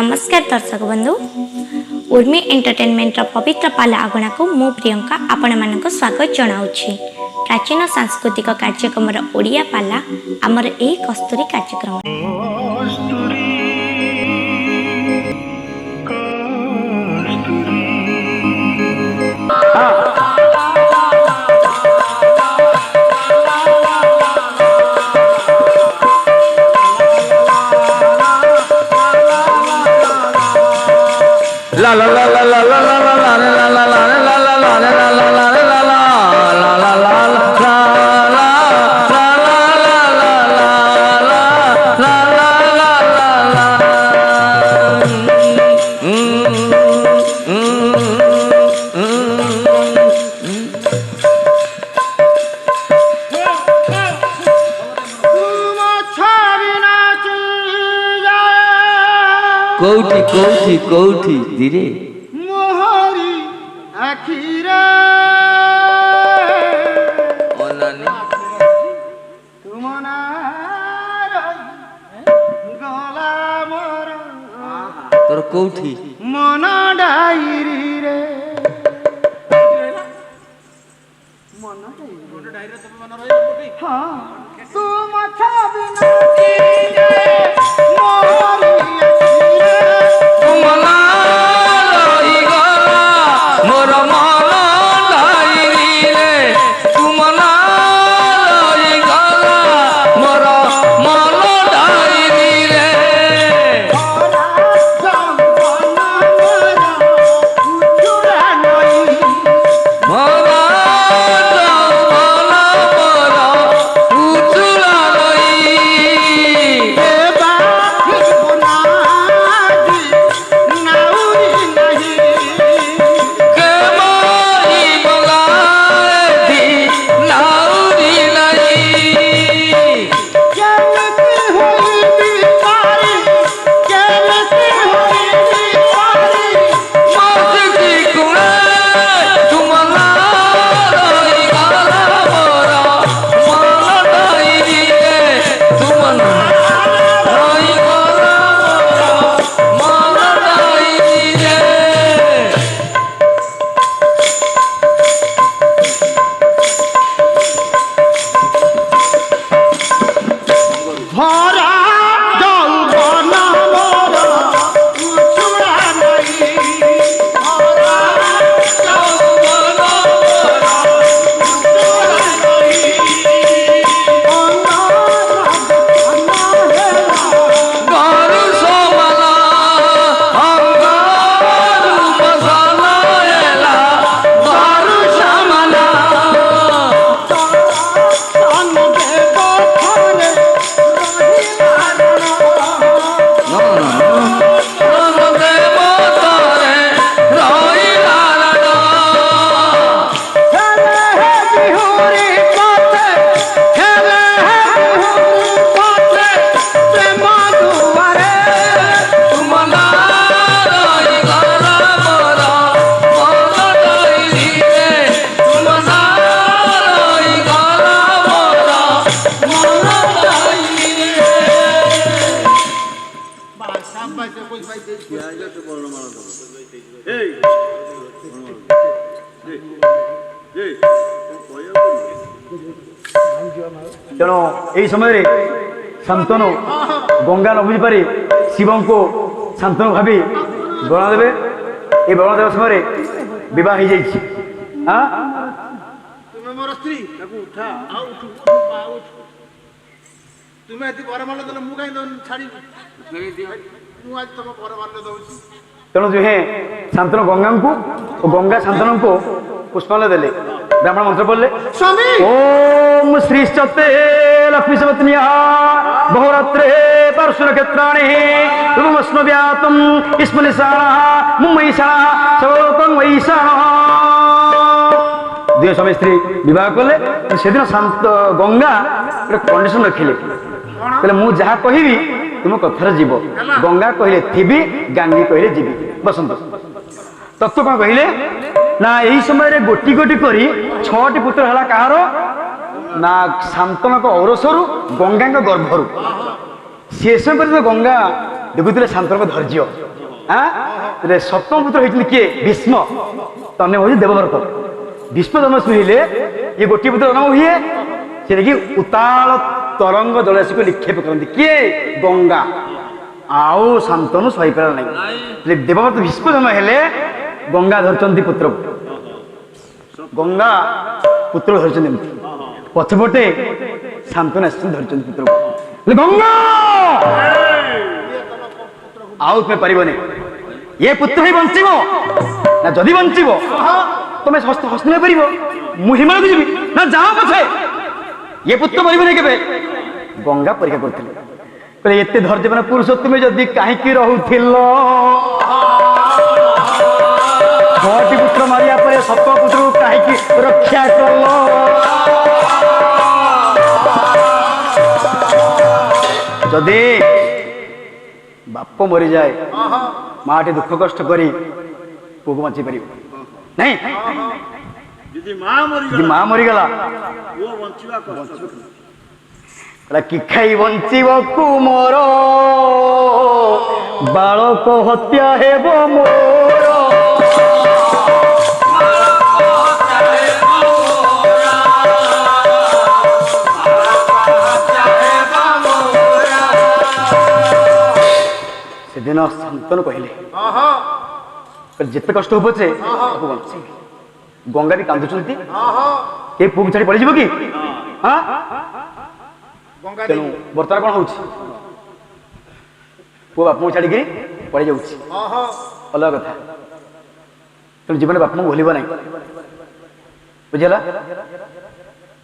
नमस्कार दर्शक बंधु उर्मी एंटरटेनमेंट पवित्र पाला आगणा को मु प्रियंका आपण मानक स्वागत जनाऊँगी। प्राचीन सांस्कृतिक कार्यक्रम ओडिया पाला आमर एही कस्तूरी कार्यक्रम la la la la la la la la la la la la la la la la la la la कौठी कौठी कौठी धीरे मोहरी आखिरे ओनानी तुमना गला मोर तोर कौठी मन डायरी रे मन डायरी तब मन रही हां तुम छाबी ना मोहरी तेणु यही समय शांतनु गंगा न बुझी पारि शिव को शांतनु भावी बरण देवे ये बरण देव समय बह हो जाए तुम्हें मोर स्त्री उठा तुम्हें ये बरमाल देल मु कहीं छाड़ी मुझे तुम बरमाल दौची तेणु जुहे शांतनु गंगा को और गंगा शांतनु को पुष्पाल देले ब्राह्मण मंत्र बोले स्वामी ओम श्री चते लक्ष्मी सपत्न्या बहुरात्रे परशुर क्षेत्राणि तुमस्म व्यातम स्मलिशाणः मुम्मैशाणः सर्वलोकं वैशाणः दुई स्वामी स्त्री विवाह कले से दिन शांत गंगा कंडीशन रखिले कहले मु जहा कहिबी तुम कथर जीव गंगा कहले थिबी गांगी कहले जीवी बसंत तत्व कौन कहले ना यही समय गोटी गोटी करी 6टी पुत्र है कहार ना शांतनक औरसरु गंगा गर्भरु शेष पर गंगा देखुले शांतनक धैर्य ହଁ ସପ୍ତମ ପୁତ୍ର ହେଇଛନ୍ତି କିଏ ଭୀଷ୍ମ ତନ୍ୟ ହଉଛି ଦେବବ୍ରତ ଭୀଷ୍ମ ଜନ୍ମ ଶୁଣିଲେ ଇଏ ଗୋଟିଏ ପୁତ୍ର ଜନ୍ମ ହୁଏ ସେ ଦେଖି ଉତାଳ ତରଙ୍ଗ ଜଳାଶୟକୁ ନିକ୍ଷେପ କରନ୍ତି କିଏ ଗଙ୍ଗା ଆଉ ଶାନ୍ତନୁ ସହିପାରିଲା ନାହିଁ ଦେବବ୍ରତ ଭୀଷ୍ମ ଜନ୍ମ ହେଲେ ଗଙ୍ଗା ଧରିଛନ୍ତି ପୁତ୍ରକୁ ଗଙ୍ଗା ପୁତ୍ର ଧରିଛନ୍ତି ଏମିତି ପଛପଟେ ଶାନ୍ତନୁ ଆସିଛନ୍ତି ଧରିଛନ୍ତି ପୁତ୍ରକୁ ଗଙ୍ଗା ଆଉ ତୁମେ ପାରିବନି ଏ ପୁତ୍ର ହିଁ ବଞ୍ଚିବ ନା ଯଦି ବଞ୍ଚିବ ତମେ ହସ୍ତ ନେଇପାରିବ ମୁଁ ହିମାଳୟକୁ ଯିବି ନା ଯାଅ ପଛେ ଏ ପୁତ୍ର ମରିବନି କେବେ ଗଙ୍ଗା ପରୀକ୍ଷା କରୁଥିଲେ କହିଲେ ଏତେ ଧୈର୍ଯ୍ୟମାନ ପୁରୁଷ ତୁମେ ଯଦି କାହିଁକି ରହୁଥିଲ ଛଅଟି ପୁତ୍ର ମାରିବା ପରେ ସପ୍ତମ ପୁତ୍ରକୁ କାହିଁକି ରକ୍ଷା କଲ ଯଦି ବାପ ମରିଯାଏ ମାଟି ଦୁଃଖ କଷ୍ଟ କରି ପୁଅକୁ ବଞ୍ଚେଇ ପାରିବ ନାଇଁ ଯଦି ଯଦି ମା ମରିଗଲା ପୁଅ ବଞ୍ଚିବା କଷ୍ଟ କି ଖାଇ ବଞ୍ଚିବାକୁ ମୋର ବାଳକ ହତ୍ୟା ହେବ ମୋର ସେଦିନ ଶାନ୍ତନୁ କହିଲେ ଯେତେ କଷ୍ଟ ହଉ ପଛେ ତାକୁ ବଞ୍ଚେଇବି ଗଙ୍ଗା ବି କାନ୍ଦୁଛନ୍ତି ଏ ପୁଅକୁ ଛାଡ଼ି ପଳେଇଯିବ କି ତେଣୁ ବର୍ତ୍ତମାନ କଣ ହଉଛି ପୁଅ ବାପାଙ୍କୁ ଛାଡ଼ିକିରି ପଳେଇ ଯାଉଛି ଅଲଗା କଥା ତେଣୁ ଜୀବନରେ ବାପାଙ୍କୁ ଭୁଲିବ ନାହିଁ ବୁଝିଲା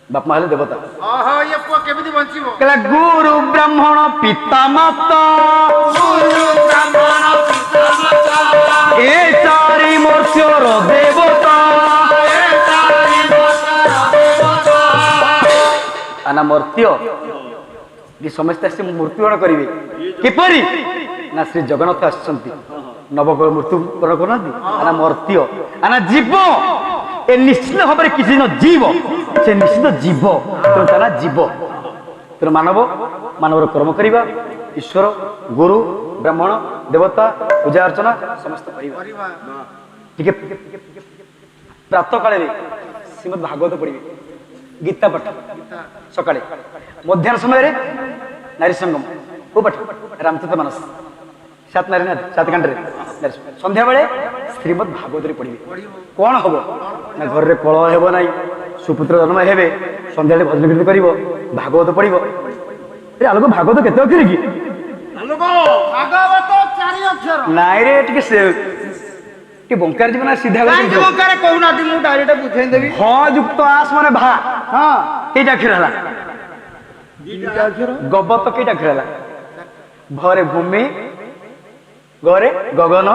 ବାପା ହେଲେ ଦେବତା ଇଏ ପୁଅ କେମିତି ବଞ୍ଚିବ କହିଲା ଗୁରୁ ବ୍ରାହ୍ମଣ ପିତା ମାତା ଏ ଚାରି ମର୍ତ୍ତ୍ୟର ଦେବତା ନା ମର୍ତ୍ତ୍ୟ କି ସମସ୍ତେ ଆସି ମୃତ୍ୟୁବରଣ କରିବେ କିପରି ନା ଶ୍ରୀ ଜଗନ୍ନାଥ ଆସିଛନ୍ତି ମୃତ୍ୟୁବରଣ କରୁନାହାନ୍ତି ନା ମର୍ତ୍ତ୍ୟ ନା ଜୀବ ଏ ନିଶ୍ଚିତ ଭାବରେ କିଛି ଦିନ ଜୀବ ସେ ନିଶ୍ଚିତ ଜୀବ ତେଣୁ ତା ନା ଜୀବ ତେଣୁ ମାନବର କର୍ମ କରିବା ଈଶ୍ୱର ଗୁରୁ ବ୍ରାହ୍ମଣ ଦେବତା ପୂଜା ଅର୍ଚ୍ଚନା ସମସ୍ତେ କରିବା ଟିକେ ପ୍ରାତଃ କାଳରେ ଶ୍ରୀମଦ୍ ଭାଗବତ ପଢିବେ ଗୀତା ପାଠ ସକାଳେ ମଧ୍ୟାହ୍ନ ସମୟରେ ନାରୀ ସଙ୍ଗମ କୋଉ ପାଠ ରାମଚରିତ ମାନସ ସାତ ନାରୀ ସାତ କାଣ୍ଡରେ ସନ୍ଧ୍ୟାବେଳେ ଶ୍ରୀମଦ୍ ଭାଗବତରେ ପଢିବେ କଣ ହବ ନା ଘରରେ କଳହ ହେବ ନାହିଁ ସୁପୁତ୍ର ଜନ୍ମ ହେବେ ସନ୍ଧ୍ୟାବେଳେ ଭଜନ କୀର୍ତ୍ତନ କରିବ ଭାଗବତ ପଢିବ ଆଲୋକ ଭାଗବତ କେତେ ଅକ୍ଷର କି ଭାଗବତ 4 ଅକ୍ଷର ନାଇଁ ରେ ଟିକେ ବଙ୍କାର ଯିବ ନା ସିଧା କହୁନାହାନ୍ତି ମୁଁ ଡାଇରେକ୍ଟ ବୁଝେଇଦେବି ହ ଯୁକ୍ତ ଆସ ମାନେ ଭା କେଇଟା ଅକ୍ଷର ହେଲା ଗବତ କେଇଟା ଅକ୍ଷର ହେଲା ଭରେ ଭୂମି ଗରେ ଗଗନ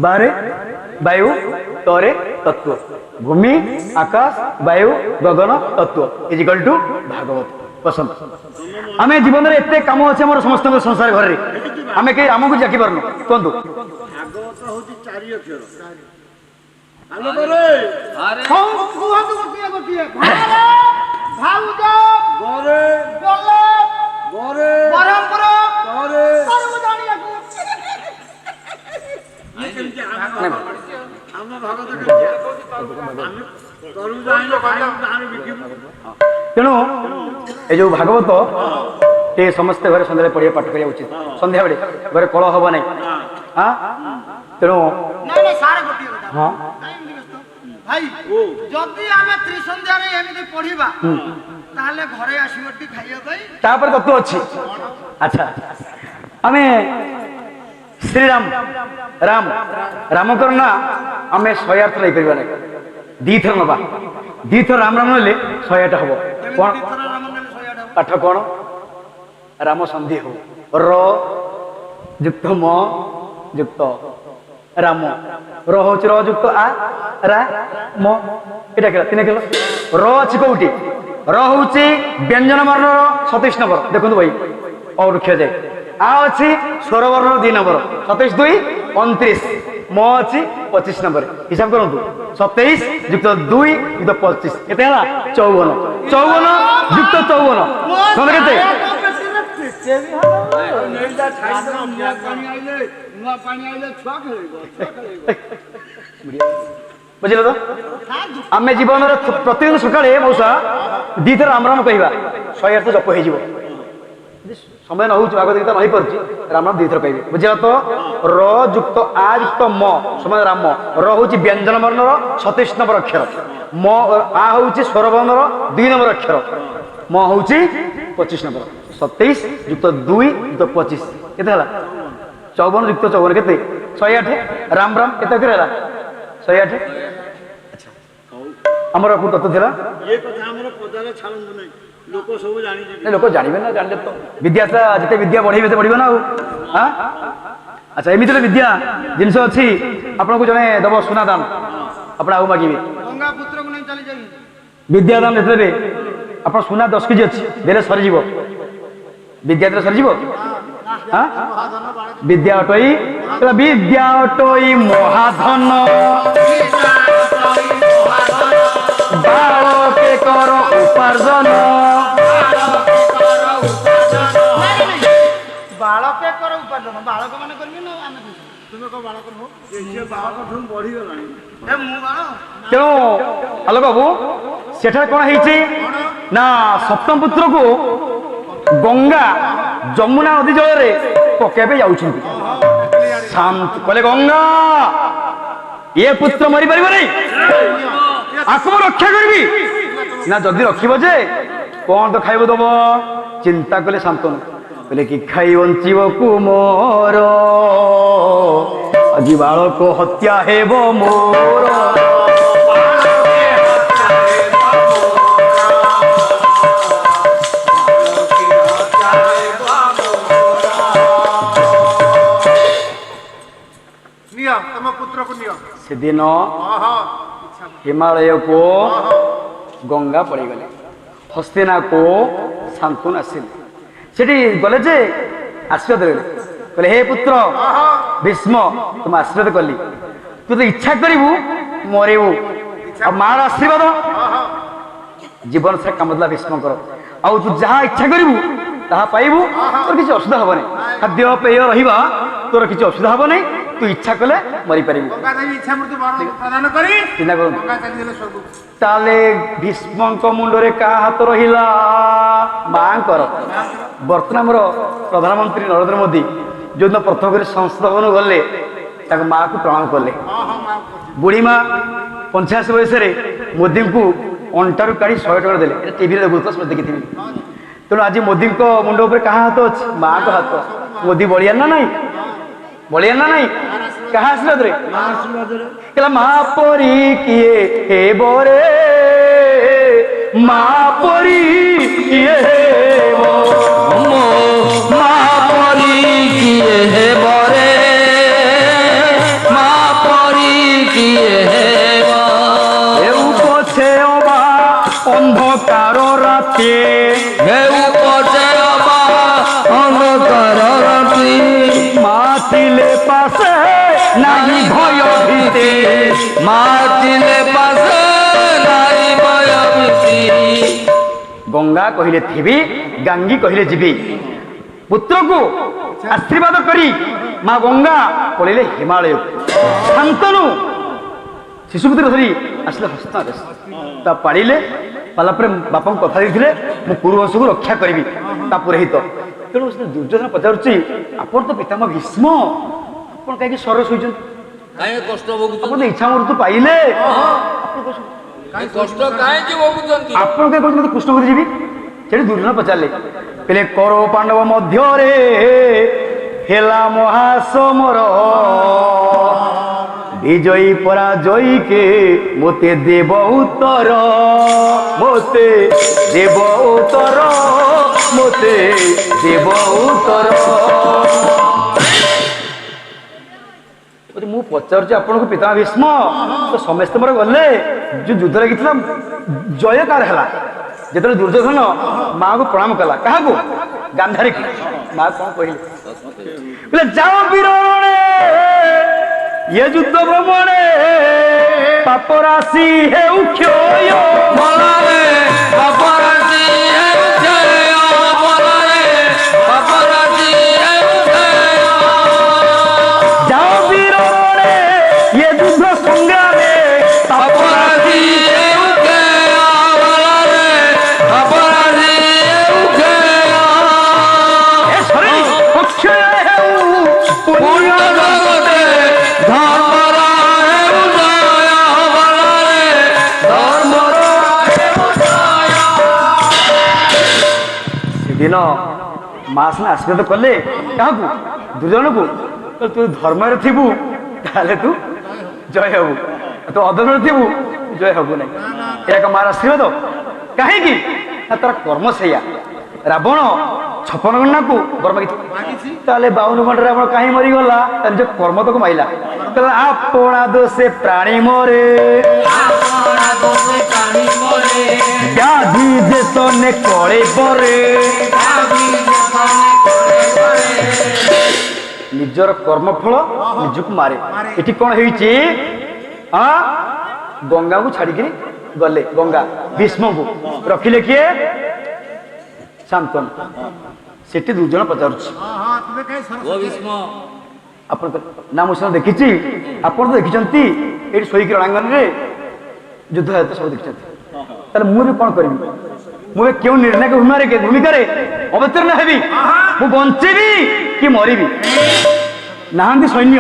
ବାରେ ବାୟୁ ତରେ ତତ୍ତ୍ୱ ଭୂମି ଆକାଶ ବାୟୁ ଗଗନ ତତ୍ତ୍ୱ ଇଜ ଇକ୍ୱାଲ ଟୁ ଭାଗବତ ପସନ୍ଦ ଆମେ ଜୀବନରେ ଏତେ କାମ ଅଛି ଆମର ସମସ୍ତଙ୍କ ସଂସାର ଘରରେ ଆମେ କେହି ଆମକୁ ଜାକି ପାରୁନୁ କୁହନ୍ତୁ ଭାଗବତ ହଉଛି 4 ଅକ୍ଷର ତେଣୁ ଏ ଯୋଉ ଭାଗବତ ଟିକେ ସମସ୍ତେ ଘରେ ସନ୍ଧ୍ୟାବେଳେ ପଢିବା ପାଠ କରିବା ଉଚିତ ସନ୍ଧ୍ୟାବେଳେ ଘରେ କଳ ହବ ନାହିଁ ତେଣୁ ହଁ ଭାଇ ଯଦି ଆମେ ତ୍ରିସନ୍ଧ୍ୟାରେ ଏମିତି ପଢିବା ତାହେଲେ ଘରେ ଆସିବ ଟିକେ ଖାଇବା ପାଇଁ ତାପରେ ତତ୍ତ୍ୱ ଅଛି ଆଚ୍ଛା ଆମେ ଶ୍ରୀରାମ ରାମଙ୍କର ନା ଆମେ 108 ଥର ନେଇପାରିବା ନାହିଁ ଦିଥର ନବା ଦିଥର ରାମ ନେଲେ 108 ହବ କଣ ପାଠ କଣ ରାମ ସନ୍ଧି ହଉ ର ଯୁକ୍ତ ମ ଯୁକ୍ତ ରାମ ର ହଉଛି ର ଯୁକ୍ତ ଆ ରା ମ ଏଇଟା କେଲା 3 କେଲା ର ଅଛି କୋଉଠି ର ହଉଛି ବ୍ୟଞ୍ଜନ ବର୍ଣ୍ଣର 27 ନମ୍ବର ଦେଖନ୍ତୁ ଭାଇ ଅରୁକ୍ଷ ଯାଏ आ अच्छी स्वर वर्ण 2 नंबर 27 2 29 म अच्छी 25 नंबर हिसाब करूँ 27 युक्त 2 युक्त 25 केते हला 54 युक्त 54 समझ केते ବୁଝିଲ ତ ଆମେ ଜୀବନରେ ପ୍ରତିଦିନ ସକାଳେ ମଉସା ଦିଥର ରାମ ରାମ କହିବା 108 ଜପ ହେଇଯିବ। ସମୟ ନ ହଉଛି ଆଗ ଦିନ ରହିପାରୁଛି ରାମ ରାମ ଦିଥର କହିବେ। ବୁଝିଲ ତ ର ଯୁକ୍ତ ଆ ଯୁକ୍ତ ମ ସମୟ ରାମ ର ହଉଛି ବ୍ୟଞ୍ଜନ ବର୍ଣ୍ଣର 27 নম্বর ଅକ୍ଷର, ମ ଆ ହଉଛି ସ୍ୱର ବର୍ଣ୍ଣର 2 নম্বর ଅକ୍ଷର, ମ ହଉଛି 25 নম্বର। 27 ଯୁକ୍ତ 2 ଯୁକ୍ତ 25 କେତେ ହେଲା? 54 ଯୁକ୍ତ 54 କେତେ? 108। ରାମ ରାମ କେତେ ଅକ୍ଷର ହେଲା? 108। ଆଚ୍ଛା ଆମର କୋଉ ତତ୍ତ୍ୱ ଥିଲା? ଲୋକ ଜାଣିବେ ନା, ଜାଣିଲେ ତ ବିଦ୍ୟା ଯେତେ ବିଦ୍ୟା ବଢେଇବେ ସେତେ ବଢିବ ନା ଆଉ। ଆଚ୍ଛା ଏମିତି ଗୋଟେ ବିଦ୍ୟା ଜିନିଷ ଅଛି, ଆପଣଙ୍କୁ ଜଣେ ଦବ ସୁନା ଦାନ, ଆପଣ ଆଉ ମାଗିବେ ଗଙ୍ଗା ପୁତ୍ରକୁ ନେଇ ଚାଲି ଯାଇ ବିଦ୍ୟା ଦାନ ଯେତେବେଳେ ଆପଣ ସୁନା 10 କେଜି ଅଛି ଦେଲେ ସରିଯିବ, ବିଦ୍ୟା ଦେଲେ ସରିଯିବ? ବିଦ୍ୟା ଅଟଇ ବିଦ୍ୟା ଅଟଇ ମହାଧନ ବାଳକେ କର ଉପାର୍ଜନ। ବାଳକେ କର ଉପାର୍ଜନ, ବାଳକ ମାନେ କରିବେ ନା ଆମେ କରିବୁ? ତୁମେ କଣ ବାଳକ ନୁହଁ? ବାଳକଠୁ ବଢିଗଲାଣି ମୁଁ ବାଳ। ତେଣୁ ଆଲୋକ ବାବୁ ସେଠାରେ କଣ ହେଇଛି ନା ସପ୍ତମ ପୁତ୍ରକୁ ଗଙ୍ଗା ଯମୁନା ନଦୀ ଜଳରେ ପକେଇବା ପାଇଁ ଯାଉଛନ୍ତି। ଶାନ୍ତ କହିଲେ ଗଙ୍ଗା ଏ ପୁତ୍ର ମରିପାରିବ ନାହିଁ, ଆକୁ ମୁଁ ରକ୍ଷା କରିବି। ନା ଯଦି ରଖିବ ଯେ କଣ ତ ଖାଇବ ଦବ? ଚିନ୍ତା କଲେ ଶାନ୍ତନୁ କହିଲେ କି ଖାଇ ବଞ୍ଚିବ କୁମୋର, ଆଜି ବାଳକ ହତ୍ୟା ହେବ ମୋର। ସେଦିନ ହିମାଳୟକୁ ଗଙ୍ଗା ପଳେଇଗଲେ, ହସ୍ତିନାକୁ ଶାନ୍ତନୁ ଆସିଲେ। ସେଠି ଗଲେ ଯେ ଆଶୀର୍ବାଦ ଦେଲେ, କହିଲେ ହେ ପୁତ୍ର ଭୀଷ୍ମ ତୁମ ଆଶୀର୍ବାଦ କଲି, ତୁ ତ ଇଚ୍ଛା କରିବୁ ମରିବୁ, ଆଉ ମାର ଆଶୀର୍ବାଦ ଜୀବନ ସାରା କାମ ଦେଲା ଭୀଷ୍ମଙ୍କର, ଆଉ ତୁ ଯାହା ଇଚ୍ଛା କରିବୁ ତାହା ପାଇବୁ, ତୋର କିଛି ଅସୁବିଧା ହବନି, ଖାଦ୍ୟ ପେୟ ରହିବା ତୋର କିଛି ଅସୁବିଧା ହବ ନାହିଁ, ତୁ ଇଚ୍ଛା କଲେ ମରିପାରିବୁ। ଚିନ୍ତା କରନ୍ତୁ ତାହେଲେ ଭୀଷ୍ମଙ୍କ ମୁଣ୍ଡରେ କାହା ହାତ ରହିଲା? ମାଙ୍କର। ବର୍ତ୍ତମାନ ଆମର ପ୍ରଧାନମନ୍ତ୍ରୀ ନରେନ୍ଦ୍ର ମୋଦୀ ଯୋଉଦିନ ପ୍ରଥମ କରି ସଂସଦ ଭବନ ଗଲେ ତାଙ୍କ ମାଆକୁ ପ୍ରଣାମ କଲେ। ବୁଢୀ ମା 85 ବୟସରେ ମୋଦୀଙ୍କୁ ଅଣ୍ଟାରୁ କାଢି 100 ଟଙ୍କା ଦେଲେ, এটা ଟିଭିରେ ଦେଖୁଥିଲ ଦେଖିଥିବି। ତେଣୁ ଆଜି ମୋଦୀଙ୍କ ମୁଣ୍ଡ ଉପରେ କାହା ହାତ ଅଛି? ମାଙ୍କ ହାତ। ମୋଦୀ ବଳିଆନ ନା ନାଇଁ? ବଳିଆନ ନା ନାଇଁ? କାହା ଆଶୀର୍ବାଦରେ? କହିଲା ମା ପରି କିଏ ହେବ ରେ, ମା ପରି କିଏ ହେବ, মা পরি কিয়ে হেব রে, মা পরি কিয়ে হেব, হেউ পছে অবা অন্ধকার রাতে, হেউ পচে অবা অন্ধকার রাতি, মা ଥିଲେ পাশে নাহি ভয় ভীতি, মা ଥିଲେ পাশে নাই ভয় ভীতি। গঙ্গা কহিলে থিবি, গাঙ্গী কহিলে ଯିବି। ପୁତ୍ରକୁ ଆଶୀର୍ବାଦ କରି ମା ଗଙ୍ଗା ପଳେଇଲେ ହିମାଳୟକୁ। ଶାନ୍ତନୁ ଶିଶୁପୁତ୍ର ଧରି ଆସିଲେ ହସ୍ତଦେଶ, ତା ପାଳିଲେ, ପାଲା ପରେ ବାପାଙ୍କୁ କଥା ଦେଇଥିଲେ ମୁଁ କୁରୁବଂଶକୁ ରକ୍ଷା କରିବି ତା ପୁରୋହିତ। ତେଣୁ ଦୁର୍ଯ୍ୟୋଧନ ପଚାରୁଛି ଆପଣ ତ ପିତାମହ ଭୀଷ୍ମ, ଆପଣ କାହିଁକି ସ୍ୱରରେ ଶୋଇଛନ୍ତି? କାହିଁ କଷ୍ଟ ଆପଣ ଭୋଗୁଛନ୍ତି? ତ ଇଚ୍ଛା ମୃତ୍ୟୁ ପାଇଲେ, କଷ୍ଟ କାହିଁକି ଭୋଗୁଛନ୍ତି? ଆପଣ କାହିଁ କହୁଛନ୍ତି କୃଷ୍ଣକୁ ଯିବି? ସେଠି ଦୁର୍ଯ୍ୟୋଧନ ପଚାରିଲେ, କହିଲେ କର ପାଣ୍ଡବ ମଧ୍ୟରେ ହେଲା ମହାସମର, ବିଜୟୀ ପରାଜୟୀକେ ମୋତେ ଦେବ ଉତ୍ତର, ମୋତେ ଦେବ ଉତ୍ତର, ମୋତେ ଦେବ ଉତ୍ତର। ମୁଁ ପଚାରୁଛି ଆପଣଙ୍କୁ ପିତାମହ ଭୀଷ୍ମ, ତ ସମସ୍ତେ ମୋର ଗଲେ, ଯୋଉ ଯୁଦ୍ଧ ଲାଗିଥିଲା ଜୟ କାର ହେଲା? ଯେତେବେଳେ ଦୁର୍ଯ୍ୟୋଧନ ମାଆକୁ ପ୍ରଣାମ କଲା, କାହାକୁ? ଗାନ୍ଧାରୀକୁ। ମା କଣ କହିଲେ? କହିଲେ ଯାଅ ବୀରଣେ ଏ ଯୁଦ୍ଧ ଭ୍ରମଣେ, ପାପ ରାଶି ହେଉ କ୍ଷୟ, ମଲାରେ ପାପ ରାଶି ହେଉ କ୍ଷୟ, ମଲାରେ ପାପ ସେଦିନ ମା ସିନା ଆଶୀର୍ବାଦ କଲେ କାହାକୁ ଦୁର୍ଜନକୁ ତୁ ଧର୍ମରେ ଥିବୁ ତାହେଲେ ତୁ ଜୟ ହବୁ ତୁ ଅଧର୍ମରେ ଥିବୁ ଜୟ ହବୁ ନାହିଁ ଏହା ଏକ ମାର ଆଶୀର୍ବାଦ କାହିଁକି ନା ତାର କର୍ମ ସେଇଆ ରାବଣ 56 ଗଣ୍ଡାକୁ ବର ମାଗିଛି ତାହେଲେ 52 ଗଣ୍ଡାରେ ରାବଣ କାହିଁ ମରିଗଲା ତାର ନିଜ କର୍ମ ତାକୁ ମାଇଲା କହିଲା ଆପଣା ଦୋଷେ ପ୍ରାଣୀ ମରେ ବ୍ୟାଧି ଦେଶନେ କଳେ ପରେ ନିଜର କର୍ମଫଳ ନିଜକୁ ମାରେ ଏଠି କଣ ହେଇଛି ଗଙ୍ଗାକୁ ଛାଡିକିରି ଗଲେ ଗଙ୍ଗା ଭୀଷ୍ମଙ୍କୁ ରଖିଲେ କିଏ ଶାନ୍ତନୁ ସେଠି ଦୁର୍ଜନ ପଚାରୁଛି ଆପଣ ନା ମୁଁ ସେଟା ଦେଖିଛି ଆପଣ ତ ଦେଖିଛନ୍ତି ଏଇଠି ଶୋଇକି ରଣାଙ୍ଗନରେ ଯୁଦ୍ଧ ସବୁ ଦେଖିଛନ୍ତି ତାହେଲେ ମୁଁ ବି କଣ କରିବି ମୁଁ କେଉଁ ନିର୍ଣ୍ଣାୟକ ଭୂମିକାରେ ଅବତୀର୍ଣ୍ଣ ହେବି ମୁଁ ବଞ୍ଚିବି କି ମରିବି ନାହାନ୍ତି ସୈନ୍ୟ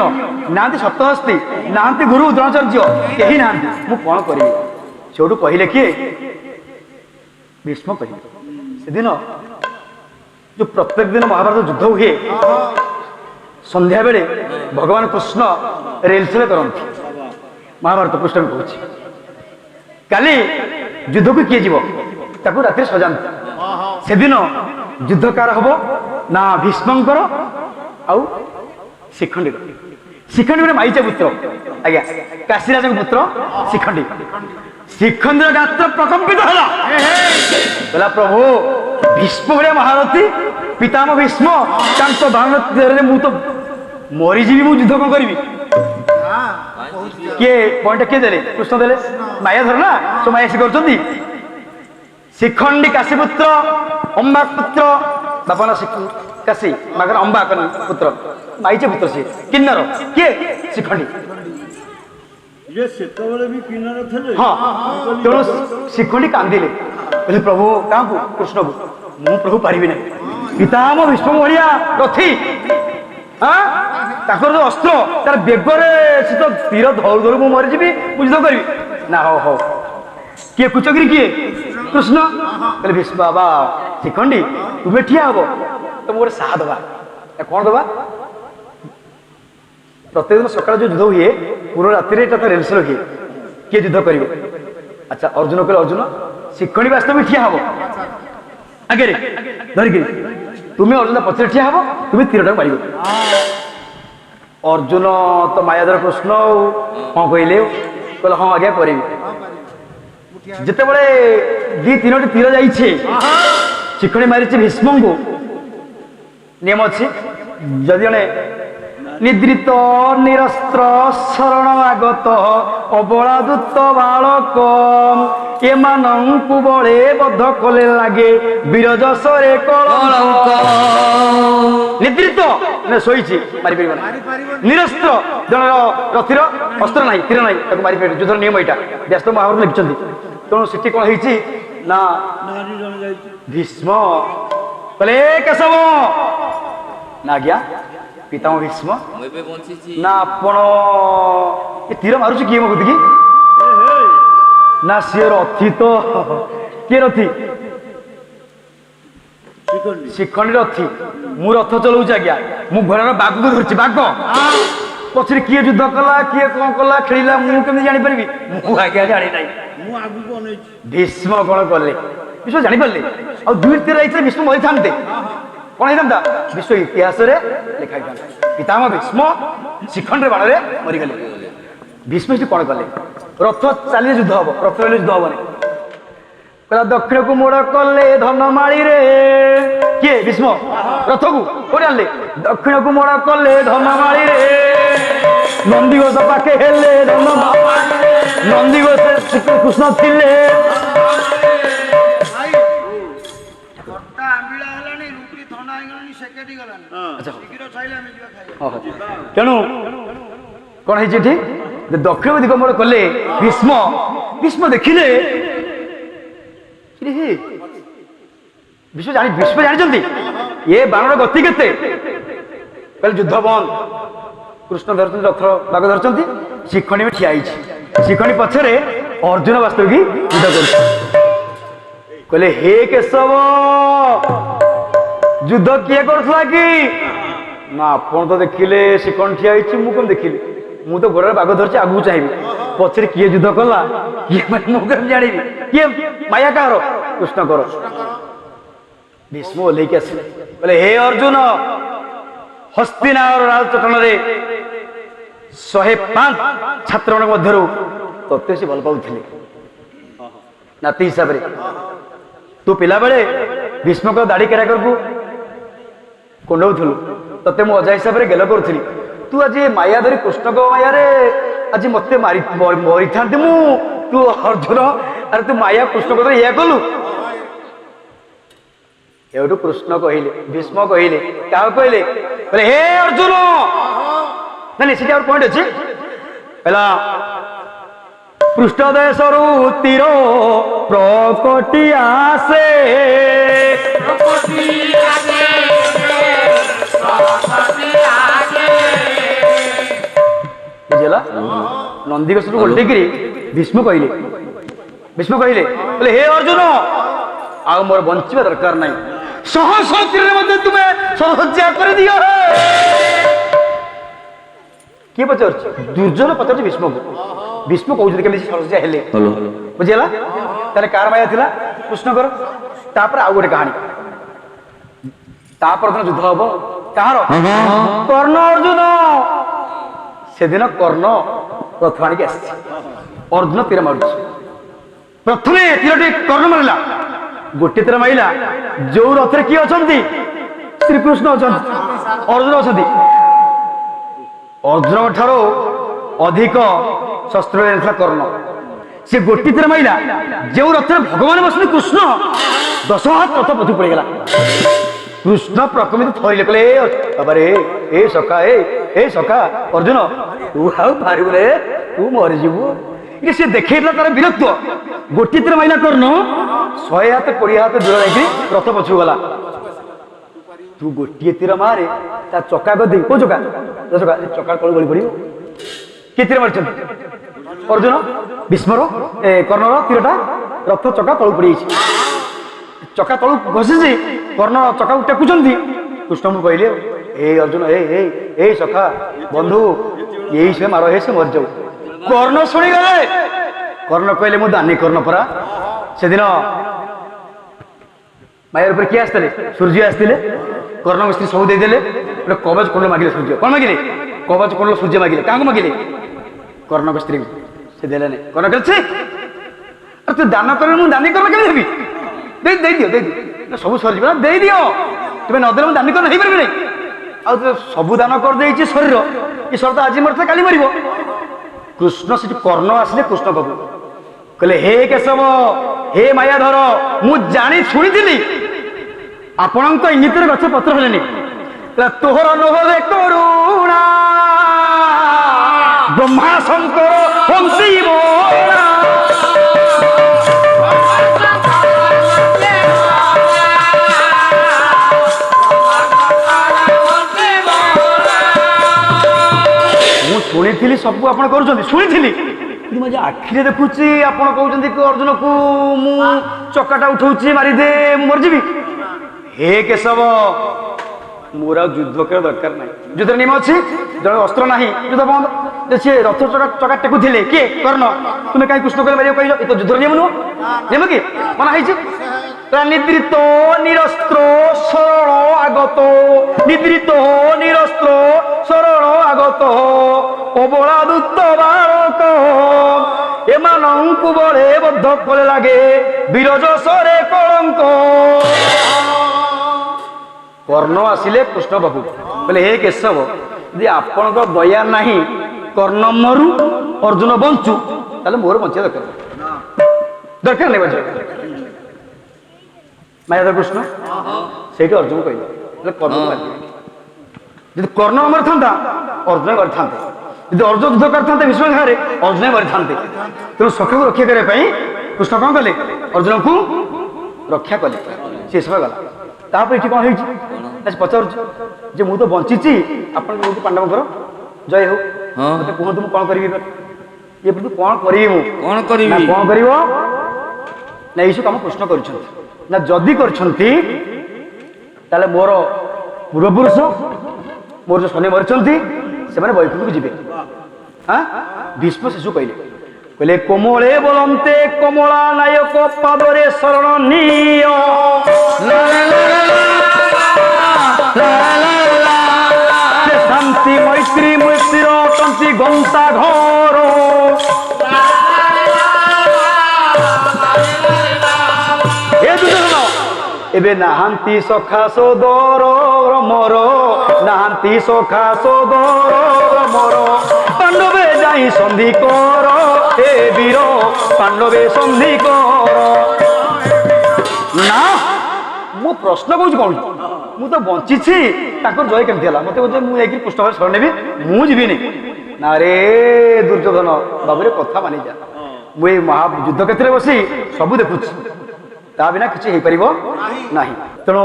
ନାହାନ୍ତି ସପ୍ତହସ୍ତୀ ନାହାନ୍ତି ଗୁରୁ ଦ୍ରୋଣାଚାର୍ଯ୍ୟ କେହି ନାହାନ୍ତି ମୁଁ କଣ କରିବି ସେଠୁ କହିଲେ କିଏ ଭୀଷ୍ମ କହିଲେ ସେଦିନ ଯୋଉ ପ୍ରତ୍ୟେକ ଦିନ ମହାଭାରତ ଯୁଦ୍ଧ ହୁଏ ସନ୍ଧ୍ୟା ବେଳେ ଭଗବାନ କୃଷ୍ଣ ରେଲସେଲ କରନ୍ତି ମହାଭାରତ ପୃଷ୍ଠ କହୁଛି କାଲି ଯୁଦ୍ଧକୁ କିଏ ଯିବ ତାକୁ ରାତିରେ ସଜାନ୍ତି ସେଦିନ ଯୁଦ୍ଧ କାର ହବ ନା ଭୀଷ୍ମଙ୍କର ଆଉ ଶିଖଣ୍ଡୀର ଶିଖଣ୍ଡୀ ଗୋଟେ ମାଇଚା ପୁତ୍ର ଆଜ୍ଞା କାଶୀରାଜଙ୍କ ପୁତ୍ର ଶିଖଣ୍ଡୀ ଶିଖଣ୍ଡୀର ଗାତ୍ର ପ୍ରକମ୍ପିତ ହେଲା କହିଲା ପ୍ରଭୁ ଭୀଷ୍ମ ଭଳିଆ ମହାରଥୀ ପିତାମହ ଭୀଷ୍ମ ତାଙ୍କ ବାହାନରେ ମୁଁ ତ ମରିଯିବି ମୁଁ ଯୁଦ୍ଧ କଣ କରିବି କିଏ ପଏଣ୍ଟ କିଏ ଦେଲେ କୃଷ୍ଣ ଦେଲେ ମାୟା ଧର ନା ସବୁ ମାୟା ସେ କରୁଛନ୍ତି ଶିଖଣ୍ଡୀ କାଶୀପୁତ୍ର ଅମ୍ବା ପୁତ୍ର ବାପା ନା କାଶୀ ମାଗର ଅମ୍ବା ପୁତ୍ର ମାଇଚେ ପୁତ୍ର ସିଏ କିନ୍ନର କିଏ ଶିଖଣ୍ଡୀ ହଁ ତେଣୁ ଶିଖଣ୍ଡୀ କାନ୍ଦିଲେ କହିଲେ ପ୍ରଭୁ କାହାକୁ କୃଷ୍ଣକୁ ମୁଁ ପ୍ରଭୁ ପାରିବି ନାହିଁ ପିତାମହ ଭୀଷ୍ମ ଭଳିଆ ରଥୀ ତାଙ୍କର ଯୋଉ ଅସ୍ତ୍ର ତାର ବେଗରେ ସେ ତ ତୀର ଧରୁ ଧରୁ ମୁଁ ମରିଯିବି ମୁଁ ଯୁଦ୍ଧ କରିବି ନା ହଉ ହଉ କିଏ କୁଚଗିରି କିଏ କୃଷ୍ଣ କହିଲେ ଭୀଷ୍ମ ବାବା ଶିଖଣ୍ଡୀ ତୁମେ ଠିଆ ହବ ତମକୁ ଗୋଟେ ସାହା ଦବା କଣ ଦବା ପ୍ରତ୍ୟେକ ଦିନ ସକାଳେ ଯୋଉ ଯୁଦ୍ଧ ହୁଏ ପୁରା ରାତିରେ ଏଟା ତ ରେଲସେଲ ହୁଏ କିଏ ଯୁଦ୍ଧ କରିବ ଆଚ୍ଛା ଅର୍ଜୁନ କହିଲେ ଅର୍ଜୁନ ଶିଖଣ୍ଡୀ ବାସ୍ତବ ଠିଆ ହବ ଆଗରେ ଧରିକିରି ତୁମେ ଅର୍ଜୁନ ପଛରେ ଠିଆ ହବ ତୁମେ ତୀରଟାକୁ ମାରିବ ଅର୍ଜୁନ ତ ମାୟାଧର କୃଷ୍ଣ କଣ କହିଲେ କହିଲେ ହଁ ଆଜ୍ଞା କରିବି ଯେତେବେଳେ 2-3ଟି ତୀର ଯାଇଛି ଶିଖଣ୍ଡୀ ମାରିଛି ଭୀଷ୍ମଙ୍କୁ ନିୟମ ଅଛି ଯଦି ଜଣେ ନିଦ୍ରିତ ନିରସ୍ତ୍ର ଶରଣାଗତ ଅବଳାଦୂତ ବାଳକ ଏମାନଙ୍କୁ ବଳେ ବଦ୍ଧ କଲେ ଲାଗେ ବୀରଜସରେ କଳଙ୍କ ନିଦ୍ରିତ ଶୋଇଛି ମାରିପାରିବ ନା ନିରସ୍ତ୍ର ଜଣର ରଥିର ଅସ୍ତ୍ର ନାହିଁ ତୀର ନାହିଁ ତାକୁ ମାରିପାରିବ ଯୁଦ୍ଧର ନିୟମ ଏଇଟା ବ୍ୟସ୍ତ ମହାଭାରତ ଲେଖିଛନ୍ତି ତେଣୁ ସେଠି କଣ ହେଇଛି ନା ଭୀଷ୍ମ କହିଲେ କେଶବ ନା ଆଜ୍ଞା ପିତାମହ ଭୀଷ୍ମ ନା ଆପଣ ଏ ତୀର ମାରୁଛି କିଏ ମୋ ବୁଦ୍ଧିକି ନା ସିଏ ରଥୀ ତ କିଏ ରଥୀ ଶିଖଣ୍ଡୀ ରଥୀ ମୁଁ ରଥ ଚଲଉଛି ଆଜ୍ଞା ମୁଁ ଘୋଡ଼ାର ବାଘକୁ ଧରିଛି ବାଘ ପଛରେ କିଏ ଯୁଦ୍ଧ କଲା କିଏ କଣ କଲା ଖେଳିଲା ମୁଁ କେମିତି ଜାଣିପାରିବି ମୁଁ ଆଜ୍ଞା ଜାଣି ନାହିଁ ଭୀଷ୍ମ କଣ କଲେ ବିଶ୍ୱ ଜାଣିପାରିଲେ ଆଉ 2 ତୀର ହେଇଥିଲେ ଭୀଷ୍ମ ମରିଥାନ୍ତେ କଣ ହେଇଥାନ୍ତା ବିଶ୍ୱ ଇତିହାସରେ ଲେଖା ହେଇଥାନ୍ତା ପିତାମହ ଭୀଷ୍ମ ଶିଖଣ୍ଡୀର ବାଣରେ ମରିଗଲେ ଭୀଷ୍ମ ସେଠି କଣ କଲେ ରଥ ଚାଲିଲେ ଯୁଦ୍ଧ ହବ ରଥ ଚାଲିଲେ ଯୁଦ୍ଧ ହବନି କହିଲା ଦକ୍ଷିଣକୁ ମୋଡ଼ କଲେ ଧନମାଳିରେ କିଏ ଭୀଷ୍ମ ରଥକୁ କୋଉଠି ଆଣିଲେ ଦକ୍ଷିଣକୁ ମୋଡ଼ କଲେ ଧନମାଳିରେ ନନ୍ଦିଘୋଷ ପାଖେ ହେଲେ ନନ୍ଦିଘୋଷ ଶ୍ରୀକୃଷ୍ଣ ଥିଲେ ତେଣୁ କଣ ହେଇଛି ଏଠି ଦକ୍ଷିଣ ଦିଗ ମୋଡ଼ କଲେ ଭୀଷ୍ମ ଭୀଷ୍ମ ଦେଖିଲେ ବିଶ୍ୱ ଜାଣିଛନ୍ତି ଏ ବାଣର ଗତି କେତେ କହିଲେ ଯୁଦ୍ଧ ବନ୍ଦ କୃଷ୍ଣ ଧରୁଛନ୍ତି ରଥ ବାଘ ଧରୁଛନ୍ତି ଶିଖଣ୍ଡୀ ବି ଠିଆ ହେଇଛି ଶିଖଣ୍ଡୀ ପଛରେ ଅର୍ଜୁନ ବାସ୍ତବିକ ଯୁଦ୍ଧ କରୁଛି କହିଲେ ହେ କେଶବ ଯୁଦ୍ଧ କିଏ କରୁଥିଲା କି? ନା ଆପଣ ତ ଦେଖିଲେ ସେ କଣ ଠିଆ ହେଇଛି, ମୁଁ କଣ ଦେଖିଲି? ମୁଁ ତ ଗୋଡ଼ରେ ବାଘ ଧରିଛି, ଆଗକୁ ଚାହିଁବି, ପଛରେ କିଏ ଯୁଦ୍ଧ କଲା କିଏ ମୁଁ କେମିତି ଜାଣିବି? କିଏ ମାୟା କାହାର? କୃଷ୍ଣଙ୍କର। ଭୀଷ୍ମ ଓହ୍ଲେଇକି ଆସିଲେ, କହିଲେ ହେ ଅର୍ଜୁନ, ହସ୍ତିନାର ରାଜଚଟଣରେ 105 ଛାତ୍ରମାନଙ୍କ ମଧ୍ୟରୁ ତତେ ସେ ଭଲ ପାଉଥିଲେ ନାତି ହିସାବରେ। ତୁ ପିଲାବେଳେ ଭୀଷ୍ମଙ୍କ ଦାଢ଼ି କେରାକରକୁ କୁଣ୍ଡଉଥିଲୁ, ତତେ ମୁଁ ଅଜା ହିସାବରେ ଗେଲ କରୁଥିଲି। ତୁ ଆଜି ମାୟା ଧରି କୃଷ୍ଣଙ୍କ ମାୟାରେ ଆଜି ମତେ ମରିଥାନ୍ତି ମୁଁ, ତୁ ଅର୍ଜୁନ, ଆରେ ତୁ ମାୟା କୃଷ୍ଣଙ୍କ ଧରି ଇଆ କଲୁ। ଏଇଠୁ କୃଷ୍ଣ କହିଲେ, ଭୀଷ୍ମ କହିଲେ, କାହାକୁ କହିଲେ? କହିଲେ ହେ ଅର୍ଜୁନ, ନାଇଁ ସେଠି ଆଉ ପଏଣ୍ଟ ଅଛି, ହେଲା ପୃଷ୍ଠ ଦେଶରୁ ତୀର ପ୍ରକଟି ଆସେ, ବୁଝିଲା? ନନ୍ଦିଘୋଷରୁ ଓଲଟେଇକିରି ଭୀଷ୍ମ କହିଲେ, ହେ ଅର୍ଜୁନ, ଆଉ ମୋର ବଞ୍ଚିବା ଦରକାର ନାହିଁ, ସହସ୍ର ତୀରରେ ମଧ୍ୟ ତୁମେ ସହଜ୍ୟା କରିଦିଅ। କିଏ ପଚାରୁଛି? ଦୁର୍ଜନ ପଚାରୁଛି ଭୀଷ୍ମକୁ। ଭୀଷ୍ମ କହୁଛନ୍ତି କେମିତି ସହଜ୍ୟା ହେଲେ, ବୁଝିଲା? ତାହେଲେ କାର ମାୟା ଥିଲା? କୃଷ୍ଣଙ୍କର। ତାପରେ ଆଉ ଗୋଟେ କାହାଣୀ, ତାପର ଦିନ ଯୁଦ୍ଧ ହବ, କାହାର? କର୍ଣ୍ଣ ଅର୍ଜୁନ। ସେଦିନ କର୍ଣ୍ଣ ରଥ ଆଣିକି ଆସିଛି, ଅର୍ଜୁନ ତୀର ମାରୁଛି। ପ୍ରଥମେ ତୀରଟି କର୍ଣ୍ଣ ମାରିଲା, ଗୋଟିଏ ତୀର ମାରିଲା ଯୋଉ ରଥରେ କିଏ ଅଛନ୍ତି? ଶ୍ରୀକୃଷ୍ଣ ଅଛନ୍ତି, ଅର୍ଜୁନ ଅଛନ୍ତି। ଅର୍ଜୁନଙ୍କ ଠାରୁ ଅଧିକ ଶସ୍ତ୍ର ଥିଲା କର୍ଣ୍ଣ। ସେ ଗୋଟିଏ ତୀର ମାରିଲା ଯେଉଁ ରଥରେ ଭଗବାନ ବସନ୍ତି କୃଷ୍ଣ, 10 ହାତ ରଥ ପଛକୁ ପଡ଼ିଗଲା। କୃଷ୍ଣ ପ୍ରକମିତ ଥରିଲେ, କହିଲେ ବାବାରେ, ଏ ସଖା, ଏ ସଖା ଅର୍ଜୁନ, ତୁ ଆଉ ପାରିବୁ ରେ, ତୁ ମରିଯିବୁ। ସେ ଦେଖେଇଥିଲା ତାର ବୀରତ୍ୱ। ଗୋଟିଏ ତୀର ମାରିଲା କର୍ଣ୍ଣ, 100 ହାତ 20 ହାତ ଦୂର ଯାଇକି ରଥ ପଛକୁ ଗଲା। ତୁ ଗୋଟିଏ ତୀର ମାରେ, ତା ଚକା ଗଦି, କୋଉ ଚକା? ଚକା ତଳୁ ଗଳି ପଡିବ। କିଏ ତୀର ମାରିଛନ୍ତି? ଅର୍ଜୁନ। ଭୀଷ୍ମର କର୍ଣ୍ଣର ତୀରଟା ରଥ ଚକା ତଳୁ ପଡିଯାଇଛି, ଚକା ତଳୁ ଘଷିଛି, କର୍ଣ୍ଣ ଚକାକୁ ଟେକୁଛନ୍ତି। କୃଷ୍ଣଙ୍କୁ କହିଲେ, ଏ ଅର୍ଜୁନ, ଏ ସଖା ବନ୍ଧୁ, ଏଇ ସେ ମାର, ସେ ମରିଯାଉ। କର୍ଣ୍ଣ ଶୁଣିଗଲେ। କର୍ଣ୍ଣ କହିଲେ, ମୁଁ ଦାନୀ କର୍ଣ୍ଣ ପରା। ସେଦିନ ମାୟାର ଉପରେ କିଏ ଆସିଥିଲେ? ସୂର୍ଯ୍ୟ ଆସିଥିଲେ। କର୍ଣ୍ଣଙ୍କ ସ୍ତ୍ରୀ ସବୁ ଦେଇଦେଲେ, ଗୋଟେ କବଚ କୁଣ୍ଡଳ ମାଗିଲେ ସୂର୍ଯ୍ୟ। କଣ ମାଗିଲେ? କବଚ କୁଣ୍ଡଳ ସୂର୍ଯ୍ୟ ମାଗିଲେ। କାହାକୁ ମାଗିଲେ? କର୍ଣ୍ଣଙ୍କ ସ୍ତ୍ରୀଙ୍କୁ। ସେ ଦେଲେନି। କର୍ଣ୍ଣ କହିଲେ, ଆରେ ତୁ ଦାନ କରିଲେ ମୁଁ ଦାନୀ କର୍ଣ୍ଣ କେମିତି ହେବି? ଦେଇଦିଅ, ସବୁ ସରିଯିବ ନା, ଦେଇଦିଅ। ତୁମେ ନଦେଲେ ମୁଁ ଦାନୀ କର୍ଣ୍ଣ ହେଇପାରିବି ନାହିଁ। ଆଉ ସବୁ ଦାନ କରିଦେଇଛି ଶରୀର, ଏ ଶରୀର ତ ଆଜି ମରିଥିଲେ କାଲି ମରିବ। କୃଷ୍ଣ ସେଠି କର୍ଣ୍ଣ ଆସିଲେ କୃଷ୍ଣ ପାଖକୁ, କହିଲେ ହେ କେଶବ, ହେ ମାୟାଧର, ମୁଁ ଜାଣି ଶୁଣିଥିଲି ଆପଣଙ୍କ ଇଙ୍ଗିତରେ ଗଛ ପତ୍ର ହେଲେନି, ତୋହର ନୋହରେ କରୁଣା ବ୍ରହ୍ମା ଶଙ୍କର ହଂସିବ। ମୁଁ ଶୁଣିଥିଲି ସବୁ ଆପଣ କରୁଛନ୍ତି, ଶୁଣିଥିଲି, କିନ୍ତୁ ମୁଁ ଆଖିରେ ଦେଖୁଛି ଆପଣ କହୁଛନ୍ତି କି ଅର୍ଜୁନକୁ ମୁଁ ଚକାଟା ଉଠଉଛି, ମାରିଦେ, ମୁଁ ମରିଯିବି। ହେ କେଶବ, ମୋର ଆଉ ଯୁଦ୍ଧ କରିବା ଦରକାର ନାହିଁ। ଯୁଦ୍ଧର ନିୟମ ଅଛି, ଜଣେ ଅସ୍ତ୍ର ନାହିଁ, ଯୁଦ୍ଧ ବନ୍ଦ। ସିଏ ରଥ ଚକା ଟେକୁଥିଲେ, କିଏ? କର୍ଣ୍ଣ। ତୁମେ କାହିଁ କୃଷ୍ଣ କହିଲେ ମାରିବାକୁ କହିଲ? ଏ ତ ଯୁଦ୍ଧର ନିୟମ ନୁହଁ, ନିୟମ କି ମନା ହେଇଛି? ନିଦ୍ରିତ ନିରସ୍ତ୍ର ସରଳ ଆଗତ, ନିଦ୍ରିତ ନିରସ୍ତ୍ର ସରଳ ଆଗତ, ଅବଳା ଦୂତ ବାଳକ, ଏମାନଙ୍କୁ ବଳେ ବଦ୍ଧ କଲେ ଲାଗେ ବୀରଜସରେ କଳଙ୍କ। କର୍ଣ୍ଣ ଆସିଲେ କୃଷ୍ଣ ପାଖକୁ, କହିଲେ ହେ କେଶବ, ଯଦି ଆପଣଙ୍କ ଦୟା ନାହିଁ, କର୍ଣ୍ଣ ମରୁ ଅର୍ଜୁନ ବଞ୍ଚୁ, ତାହେଲେ ମୋର ବଞ୍ଚିବା ଦରକାର ନାହିଁ ବଞ୍ଚିବା। ମାୟାଧର କୃଷ୍ଣ ସେଇଠି ଅର୍ଜୁନ କହିଲେ, କର୍ଣ୍ଣ ମାରିବେ। ଯଦି କର୍ଣ୍ଣ ମରିଥାନ୍ତା, ଅର୍ଜୁନ କରିଥାନ୍ତେ। ଯଦି ଅର୍ଜୁନ ଯୁଦ୍ଧ କରିଥାନ୍ତେ ଭୀଷ୍ମ ସାଙ୍ଗରେ, ଅର୍ଜୁନ କରିଥାନ୍ତେ। ତେଣୁ ସଖାକୁ ରକ୍ଷା କରିବା ପାଇଁ କୃଷ୍ଣ କଣ କଲେ? ଅର୍ଜୁନକୁ ରକ୍ଷା କଲେ। ସେ ସମୟ ଗଲା। ତାପରେ ଏଠି କଣ ହେଇଛି? ପଚାରୁଛି ଯେ ମୁଁ ତ ବଞ୍ଚିଛି, ଆପଣ କୁହନ୍ତୁ ପାଣ୍ଡବଙ୍କର ଜୟ ହଉ, ମତେ କୁହନ୍ତୁ ମୁଁ କଣ କରିବି? ଇଏ କଣ କରିବି? ମୁଁ କଣ କରିବ ନା? ଏଇସବୁ କାମ କୃଷ୍ଣ କରିଛନ୍ତି ନା? ଯଦି କରିଛନ୍ତି ତାହେଲେ ମୋର ପୂର୍ବପୁରୁଷ ମୋର ଯେଉଁ ଶନି ମରିଛନ୍ତି ସେମାନେ ବୈକୁଣ୍ଠକୁ ଯିବେ। ହଁ ଭୀଷ୍ମ ଶିଶୁ କହିଲେ କହିଲେ କୋମଳେ ବୋଲନ୍ତେ କମଳା ନାୟକ ପାଦରେ ଶରଣ ନିଅ ସେ ଶାନ୍ତି ମୈତ୍ରୀ ମୈତ୍ରୀର ଅଟନ୍ତି ଗନ୍ତା ଘର ଏବେ ନାହାନ୍ତି ସଖା ସୋଦର ମୋର ନାହାନ୍ତି ସଖା ସୋଦର ମୋର ପାଣ୍ଡବେ ଯାଇ ସନ୍ଧି କର ଏ ବୀର ପାଣ୍ଡବେ ସନ୍ଧି କର। ନା ମୁଁ ପ୍ରଶ୍ନ କହୁଛି କଣ ମୁଁ ତ ବଞ୍ଚିଛି ତାଙ୍କର ଜୟ କେମିତି ହେଲା ମତେ କହୁଛି ମୁଁ ଯାଇକି କୃଷ୍ଣଙ୍କ ଶରଣ ନେବି ମୁଁ ଯିବିନି। ନା ରେ ଦୁର୍ଯ୍ୟୋଧନ ବାବୁରେ କଥା ମାନିଯା ମୁଁ ଏଇ ମହାଯୁଦ୍ଧ କ୍ଷେତ୍ରରେ ବସି ସବୁ ଦେଖୁଛି ତା ବିନା କିଛି ହେଇପାରିବ ନାହିଁ। ତେଣୁ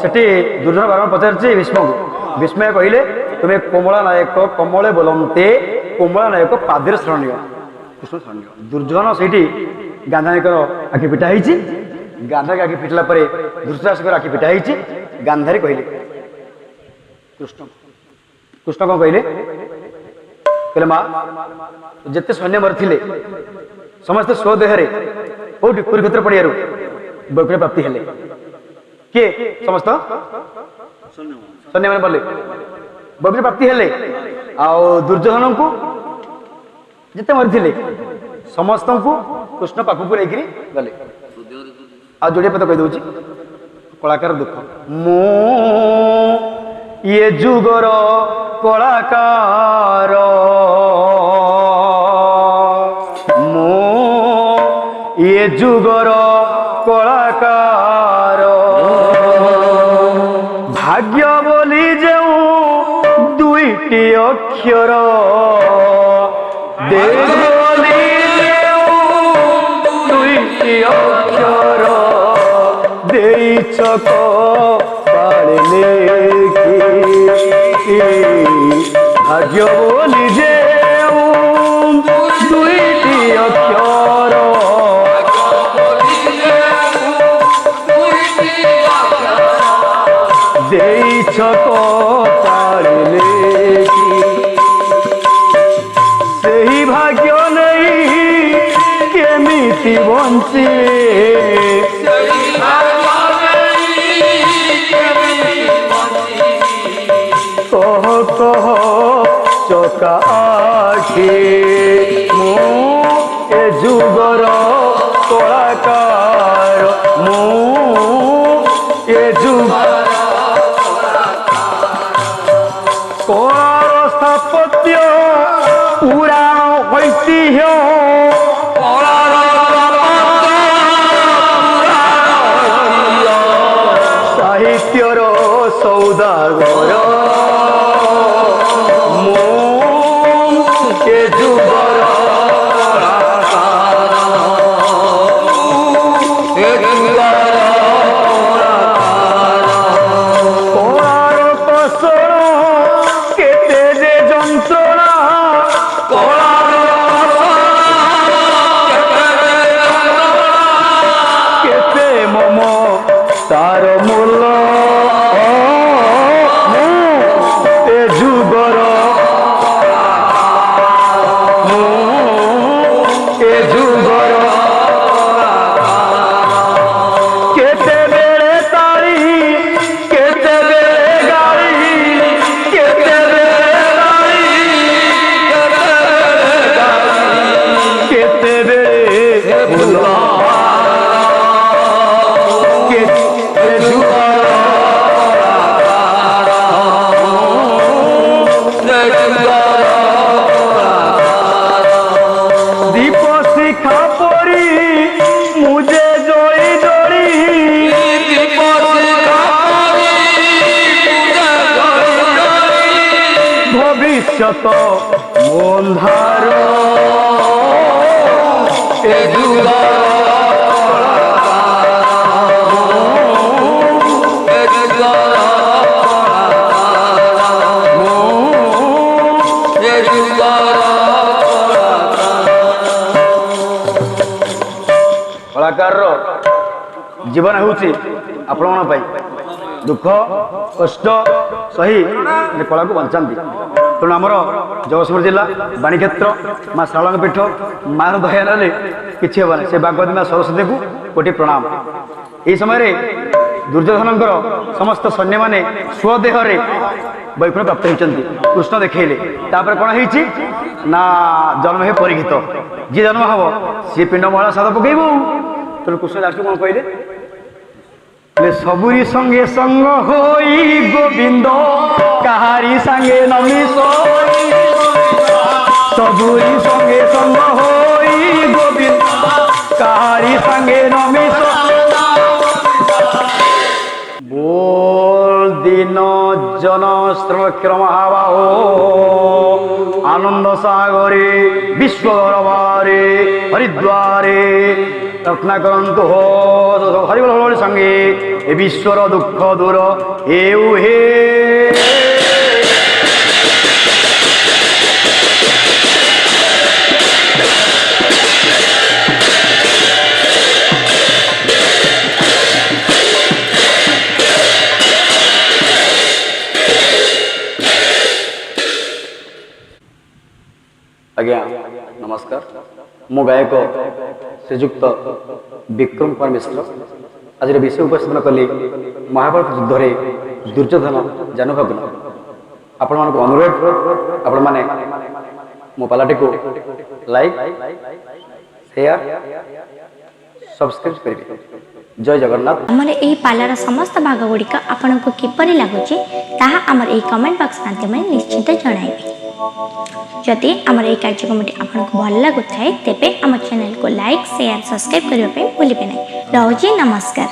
ସେଠି ଦୁର୍ଯ୍ୟୋଧନ ବାରମ୍ବାର ପଚାରିଛି ଭୀଷ୍ମକୁ ଭୀଷ୍ମ କହିଲେ ତୁମେ କୋମଳା ନାୟକ କମଳେ ବୋଲନ୍ତେ କୋମଳା ନାୟକ ପାଦରେ ଶରଣ ନିଅ କୃଷ୍ଣ ଶରଣ ନିଅ। ଦୁର୍ଯ୍ୟୋଧନ ସେଇଠି ଗାନ୍ଧାରୀଙ୍କର ଆଖି ପିଟା ହେଇଛି ଗାନ୍ଧାରୀ ଆଖି ପିଟିଲା ପରେ ଧୃତରାଷ୍ଟ୍ରଙ୍କର ଆଖି ପିଟା ହେଇଛି। ଗାନ୍ଧାରୀ କହିଲେ କୃଷ୍ଣ କୃଷ୍ଣ କଣ କହିଲେ କହିଲେ ମା ଯେତେ ସୈନ୍ୟ ମରିଥିଲେ ସମସ୍ତେ ସ୍ୱଦେହରେ କୋଉଠି କୁରୁକ୍ଷେତ୍ର ପଡ଼ିଆରୁ ବୈକୁଣ୍ଠ ପ୍ରାପ୍ତି ହେଲେ କିଏ ସମସ୍ତ ସୈନ୍ୟମାନେ ବଲେ ବୈକୁଣ୍ଠ ପ୍ରାପ୍ତି ହେଲେ। ଆଉ ଦୁର୍ଯ୍ୟୋଧନଙ୍କୁ ଯେତେ ମରିଥିଲେ ସମସ୍ତଙ୍କୁ କୃଷ୍ଣ ପାଖକୁ ନେଇକିରି ଗଲେ। ଆଉ ଯୋଡ଼ିଏ ପଦ କହିଦେଉଛି କଳାକାର ଦୁଃଖ ମୁଁ ଇଏ ଯୁଗର କଳାକାର ମୁଁ ଇଏ ଯୁଗର କଳାକାର ଭାଗ୍ୟ ବୋଲି ଯେଉଁ ଦୁଇଟି ଅକ୍ଷର ଦେବ ବୋଲି ଯେଉଁ ଦୁଇଟି ଅକ୍ଷର ଦେଇଛ କପାଳେ ଲେଖି ଭାଗ୍ୟ ବୋଲି ଯେଉଁ ଦୁଇଟି ଅକ୍ଷର ଦେଇଛ କପାଳେ ଲେଖି ସେହି ଭାଗ୍ୟ ନେଇ କେମିତି ବଞ୍ଚିବେ କହ କହ ଚକା ଆଖି ମୁଁ ଏ ଯୁଗର କଳାକାର ମୁଁ ଏ ଯୁଗର କଳାର ସ୍ଥାପତ୍ୟ ପୁରାଣ ଐତିହ୍ୟ ସାହିତ୍ୟର ସୌଦାଗର ମୁଁ ଏ ଯୁଗର କଳାର କଷଣ କେତେ ଯେ ଯନ୍ତ୍ରଣା କେତେ ମମ ତାର ମୂଲ ମୁଁ ଏ ଯୁଗର ମୁଁ ଏ ଯୁଗର କେତେବେଳେ ତାଳି କେତେବେଳେ ଗାଳି କେତେବେଳେ ତାଳି କେତେବେଳେ ଫୁଲ କେତେ ଯୁଗର ଦୀପ ଶିଖା ପରି ମୁଁ ଯେ ଜଳି ଜଳି ଭବିଷ୍ୟତ ଅନ୍ଧାର ଏ ଯୁଗର କଳାକାରର ଜୀବନ ହେଉଛି ଆପଣଙ୍କ ପାଇଁ ଦୁଃଖ କଷ୍ଟ ସହି କଳାକୁ ବଞ୍ଚାନ୍ତି। ତେଣୁ ଆମର ଜଗତସିଂହପୁର ଜିଲ୍ଲା ବାଣୀକ୍ଷେତ୍ର ମା ଶାରଳାଙ୍କ ପୀଠ ମାର ଦୟା ନେଲେ କିଛି ହେବନି। ସେ ବାଗବତୀ ମା ସରସ୍ୱତୀଙ୍କୁ କୋଟି ପ୍ରଣାମ। ଏହି ସମୟରେ ଦୁର୍ଯ୍ୟୋଧନଙ୍କର ସମସ୍ତ ସୈନ୍ୟମାନେ ସ୍ୱଦେହରେ ବୈକୁଣ୍ଠ ପ୍ରାପ୍ତ ହୋଇଛନ୍ତି। କୃଷ୍ଣ ଦେଖେଇଲେ। ତାପରେ କ'ଣ ହେଇଛି ନା ଜନ୍ମ ହେ ପରୀକ୍ଷିତ। ଯିଏ ଜନ୍ମ ହବ ସିଏ ପିଣ୍ଡ ମହଳା ସାଦ ପକେଇବ। ତେଣୁ କୃଷ୍ଣ ଲାଷ୍ଟକୁ କ'ଣ କହିଲେ? ସବୁରି ସଙ୍ଗେ ସଙ୍ଗ ହୋଇ ଗୋବିନ୍ଦ କାହାରି ସାଙ୍ଗେ ନମିଷ। ସବୁରି ସଙ୍ଗେ ସଙ୍ଗ ହୋଇ ଗୋବିନ୍ଦ କାହାରି ସାଙ୍ଗେ নমিষ बोल दिन जन श्रवक्षर महाबाहो आनंद सागरे विश्व दरबारे हरिद्वारे रत्नाकरंतु हो हरिबल संगे ए विश्वर दुख दूर एउ हे आज्ञा नमस्कार मु गायक श्रीजुक्त विक्रम कुमार मिश्र आज विषय उपस्थापन कली महाभारत युद्ध में दुर्योधन जानुभग्न आपण मान अनुरोध आपण माने मो पालाटी को लाइक शेयर सब्सक्राइब करेंगे। जय जगन्नाथ। आमर एही पालार समस्त भाग गुड़िक आपको किपरि लागुची ताहा आमर एही कमेंट बॉक्स माध्यम निश्चित जणाइबे। जदि आमर एही कार्यक्रमटी आपको भल लागुथाए तेबे आम चैनल को लाइक शेयर सब्सक्राइब करने भूलिबे नहीं। रहुची नमस्कार।